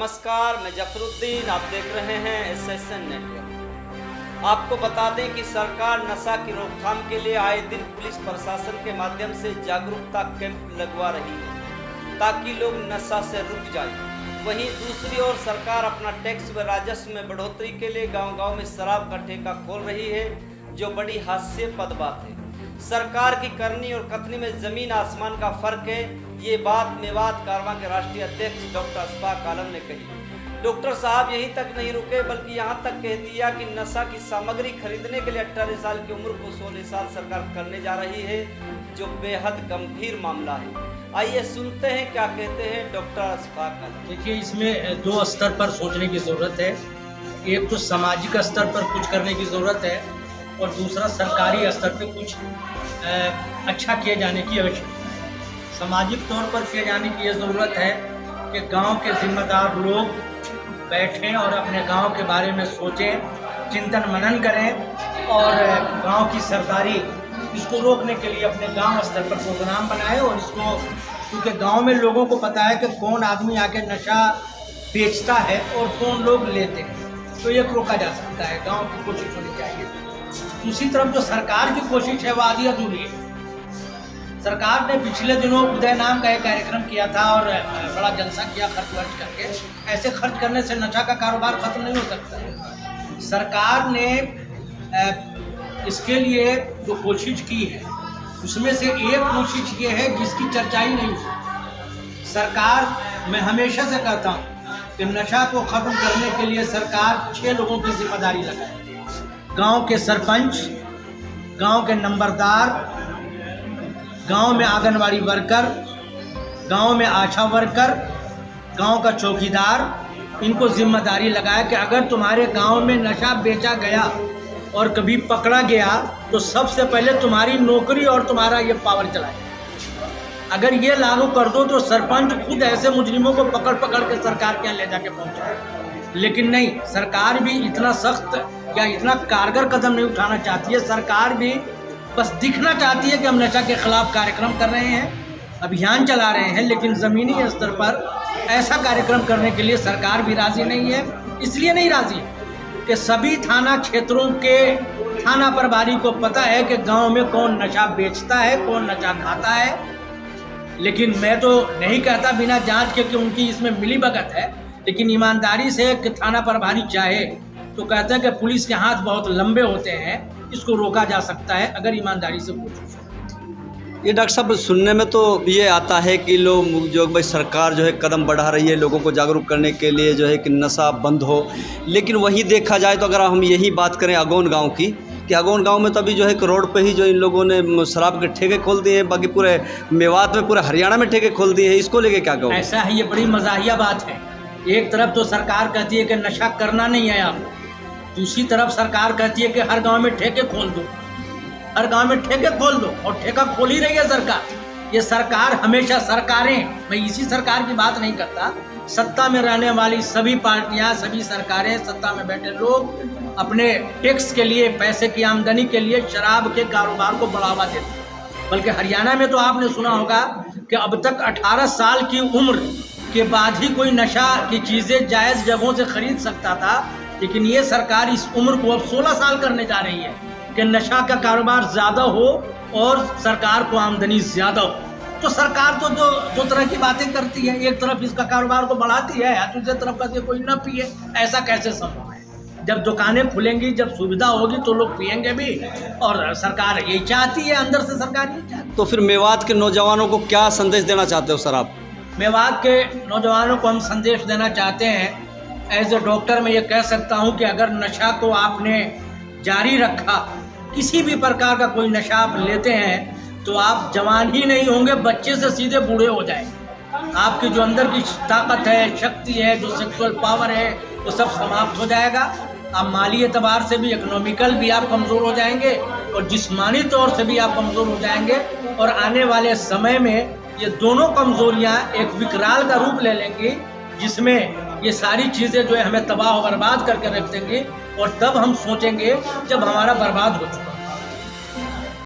नमस्कार, मैं जफरुद्दीन, आप देख रहे हैं एसएसएन नेटवर्क। आपको बता दें कि सरकार नशा की रोकथाम के लिए आए दिन पुलिस प्रशासन के माध्यम से जागरूकता कैंप लगवा रही है ताकि लोग नशा से रुक जाएं। वहीं दूसरी ओर सरकार अपना टैक्स व राजस्व में बढ़ोतरी के लिए गांव-गांव में शराब का ठेका खोल रही है, जो बड़ी हास्यास्पद बात है। सरकार की करनी और कथनी में जमीन आसमान का फर्क है। ये बात मेवात कारवां के राष्ट्रीय अध्यक्ष डॉक्टर अशफाक आलम ने कही। डॉक्टर साहब यहीं तक नहीं रुके, बल्कि यहाँ तक कह दिया कि नशा की सामग्री खरीदने के लिए 18 साल की उम्र को 16 साल सरकार करने जा रही है, जो बेहद गंभीर मामला है। आइए सुनते हैं क्या कहते हैं डॉक्टर अशफाक आलम। देखिए, इसमें दो स्तर पर सोचने की ज़रूरत है। एक तो सामाजिक स्तर पर कुछ करने की ज़रूरत है और दूसरा सरकारी स्तर पर कुछ अच्छा किए जाने की आवश्यकता है। सामाजिक तौर पर किए जाने की ये ज़रूरत है कि गांव के जिम्मेदार लोग बैठें और अपने गांव के बारे में सोचें, चिंतन मनन करें और गांव की सरदारी इसको रोकने के लिए अपने गांव स्तर पर प्रोग्राम बनाए। और इसको, क्योंकि गांव में लोगों को पता है कि कौन आदमी आके नशा बेचता है और कौन लोग लेते हैं, तो ये रोका जा सकता है। गाँव की कोशिश होनी चाहिए। दूसरी तरफ जो सरकार की कोशिश है वो आधी अधूरी है। सरकार ने पिछले दिनों उदय नाम का एक कार्यक्रम किया था और बड़ा जलसा किया खर्च वर्च करके। ऐसे खर्च करने से नशा का कारोबार खत्म नहीं हो सकता। सरकार ने इसके लिए जो कोशिश की है उसमें से एक कोशिश ये है जिसकी चर्चा ही नहीं हुई। सरकार, मैं हमेशा से कहता हूँ कि नशा को ख़त्म करने के लिए सरकार 6 लोगों की जिम्मेदारी लगाए। गांव के सरपंच, गांव के नंबरदार, गांव में आंगनवाड़ी वर्कर, गांव में आशा वर्कर, गांव का चौकीदार, इनको जिम्मेदारी लगाए कि अगर तुम्हारे गांव में नशा बेचा गया और कभी पकड़ा गया तो सबसे पहले तुम्हारी नौकरी और तुम्हारा ये पावर चलाए। अगर ये लागू कर दो तो सरपंच खुद ऐसे मुजरिमों को पकड़ पकड़ के सरकार के यहाँ ले जाके पहुँचाए। लेकिन नहीं, सरकार भी इतना सख्त या इतना कारगर कदम नहीं उठाना चाहती है। सरकार भी बस दिखना चाहती है कि हम नशा के खिलाफ कार्यक्रम कर रहे हैं, अभियान चला रहे हैं, लेकिन ज़मीनी स्तर पर ऐसा कार्यक्रम करने के लिए सरकार भी राज़ी नहीं है। इसलिए नहीं राज़ी कि सभी थाना क्षेत्रों के थाना प्रभारी को पता है कि गांव में कौन नशा बेचता है, कौन नशा खाता है। लेकिन मैं तो नहीं कहता बिना जांच के कि उनकी इसमें मिलीभगत है, लेकिन ईमानदारी से कि थाना प्रभारी चाहे तो कहते हैं कि पुलिस के हाथ बहुत लंबे होते हैं, इसको रोका जा सकता है अगर ईमानदारी से कोशिश हो। ये डॉक्टर साहब, सुनने में तो ये आता है कि लोग जो भाई सरकार जो है कदम बढ़ा रही है लोगों को जागरूक करने के लिए, जो है कि नशा बंद हो। लेकिन वही देखा जाए तो अगर हम यही बात करें अगौन गांव की, कि अगौन गांव में तो अभी जो है कि रोड पे ही जो इन लोगों ने शराब के ठेके खोल दिए हैं, बाकी पूरे मेवात में, पूरे हरियाणा में ठेके खोल दिए हैं। इसको लेके क्या कहो? ऐसा है, ये बड़ी मजाहिया बात है। एक तरफ तो सरकार कहती है कि नशा करना नहीं है आपको, दूसरी तरफ सरकार कहती है कि हर गांव में ठेके खोल दो, हर गांव में ठेके खोल दो, और ठेका खोल ही रही है सरकार। ये सरकार हमेशा, सरकारें, मैं इसी सरकार की बात नहीं करता, सत्ता में रहने वाली सभी पार्टियां, सभी सरकारें, सत्ता में बैठे लोग अपने टैक्स के लिए, पैसे की आमदनी के लिए शराब के कारोबार को बढ़ावा देते हैं। बल्कि हरियाणा में तो आपने सुना होगा कि अब तक 18 साल की उम्र के बाद ही कोई नशा की चीज़ें जायज़ जगहों से खरीद सकता था, लेकिन ये सरकार इस उम्र को अब 16 साल करने जा रही है कि नशा का कारोबार ज़्यादा हो और सरकार को आमदनी ज़्यादा हो। तो सरकार तो दो तरह की बातें करती है। एक तरफ इसका कारोबार को बढ़ाती है, दूसरी तरफ कहती है कोई ना पिए। ऐसा कैसे संभव है? जब दुकानें खुलेंगी, जब सुविधा होगी तो लोग पिएंगे भी, और सरकार यही चाहती है, अंदर से सरकार यही चाहती है। तो फिर मेवात के नौजवानों को क्या संदेश देना चाहते हो सर आप? मेवात के नौजवानों को हम संदेश देना चाहते हैं, एज ए डॉक्टर मैं ये कह सकता हूँ कि अगर नशा को आपने जारी रखा, किसी भी प्रकार का कोई नशा आप लेते हैं, तो आप जवान ही नहीं होंगे, बच्चे से सीधे बूढ़े हो जाएंगे। आपकी जो अंदर की ताकत है, शक्ति है, जो सेक्सुअल पावर है, वो सब समाप्त हो जाएगा। आप माली एतबार से भी, इकोनॉमिकल भी आप कमज़ोर हो जाएंगे और जिस्मानी तौर से भी आप कमज़ोर हो जाएंगे। और आने वाले समय में ये दोनों कमज़ोरियाँ एक विकराल का रूप ले लेंगी, जिसमें ये सारी चीज़ें जो है हमें तबाह और बर्बाद करके रख देंगी। और तब हम सोचेंगे जब हमारा बर्बाद हो चुका।